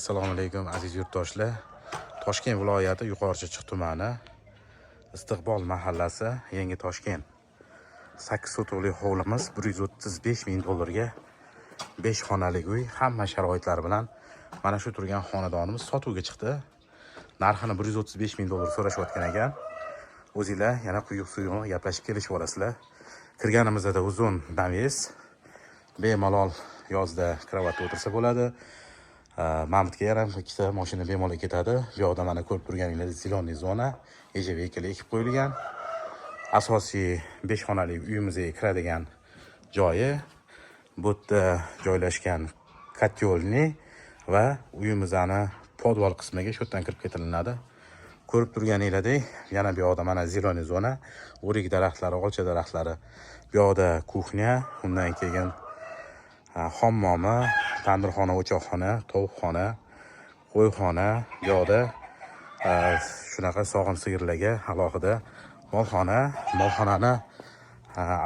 Assalomu alaykum aziz yurtdoshlar. Toshkent viloyati Yuqorichirchiq tumani Istiqbol mahallasi, Yangi Toshkent. 8 sotuvli hovlimiz 135 ming dollarga 5 xonali uy, hamma sharoitlari bilan mana shu turgan xonadonimiz sotuvga chiqdi. Narxini 135 ming dollar so'rashayotgan ekan. O'zinglar yana quyuq suyuq gaplashib kelishib olasizlar. Kirganimizda uzun naves, bemalol yozda kravatda o'tirsa bo'ladi. Mamutga ham ikkita mashina bemalol ketadi. Bu yoqda mana ko'rib turganingizdek ziloniy zona, ejavekili ekib qo'yilgan. Asosiy 5 xonali uyimizga kiradigan joyi bu yerda joylashgan kotyolni va uyimizning podval qismiga shu yerdan kirib ketilinadi. Ko'rib turganingizdek, yana bu yoqda mana ziloniy zona, o'rik daraxtlari, olcha daraxtlari. Bu yoqda kuxnya, undan keyin hammomi, tandirxona, o'choqxona, tovuqxona, qo'yxona, bu yoqda shunaqa sog'in sigirlarga alohida molxona, molxonani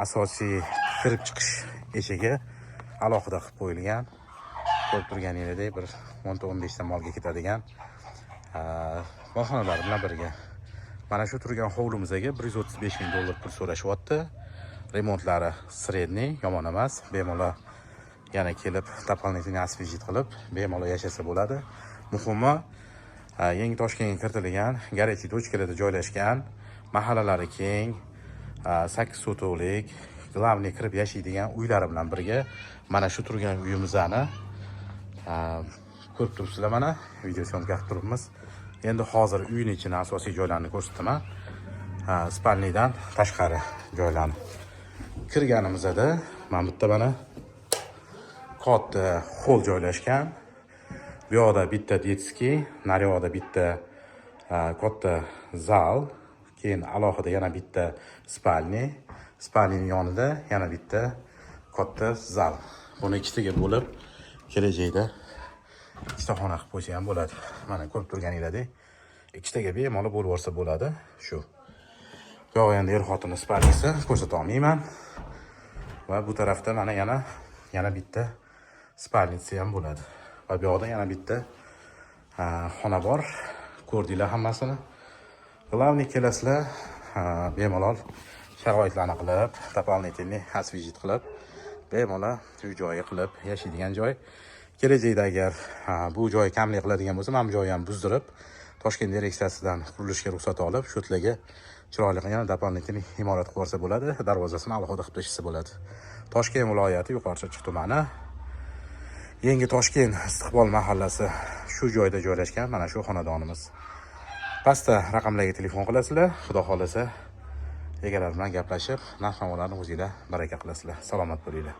asosiy kirib chiqish eshigi alohida qilib qo'yilgan. Ko'rib turganingizdek, bir 10-15 ta molga ketadigan molxonalar bilan birga. Mana shu turgan hovlimizga 135 ming dollar pul so'rashyapti. Remontlari sredniy, yomon emas. Bemalol yana kelib дополнительный освежит qilib bemalol yashasa bo'ladi. Muhimi, Yangi Toshkentga kiritilgan горячий точкаlarda joylashgan, mahallalari keng, 8 sotuvlik, glavniy kirib yashaydigan uylari bilan birga mana shu turgan uyimizni ko'rib turibsizlar. Mana video syomka qilib turibmiz. Endi hozir uyning ichini asosiy joylarini ko'rsataman. Spalnidan tashqari joylarni. Kirganimizda mana bu yerda mana katta hol joylashgan. Bu yoqda bitta detskiy, nari yoqda bitta katta zal, keyin alohida yana bitta spalni, spalnining yonida yana bitta katta zal. Buni ikkitaga bo'lib kelajakda ikkita xona qilib qo'ysa ham bo'ladi. Mana ko'rib turganingizdek, ikkitaga bemalol bo'lib olsa bo'ladi. Shu. Bu yoq endi er-xotin spalnisi ko'rsata olmayman. Va bu tarafda mana yana bitta spalnisi ham bo'ladi. Va bu yoqda yana bitta xona bor. Ko'rdinglar hammasini. Glavniy kelasizlar, bemalol sharoitlarni qilib, дополнительный освежит qilib, bemalol uy joyi qilib yashaydigan joy. Kelajakda agar bu joy kamlik qiladigan bo'lsa, mana bu joyni ham buzdirib, Toshkent direksiyasidan qurilishga ruxsat olib, shu yerlarga chiroyli yana дополнительный imorat qilib olsa bo'ladi. Darvozasini alohida qilib tashlasa bo'ladi. Toshkent viloyati Yuqorichirchiq tumani Yangi Toshkent Istiqbol mahallasi shu joyda joylashgan mana shu xonadonimiz. Pastda raqamlarga telefon qilasizlar. Xudo xolasa egalar bilan gaplashib, narx-navolarni o'zingizlar baraka qilasizlar. Salomat bo'linglar.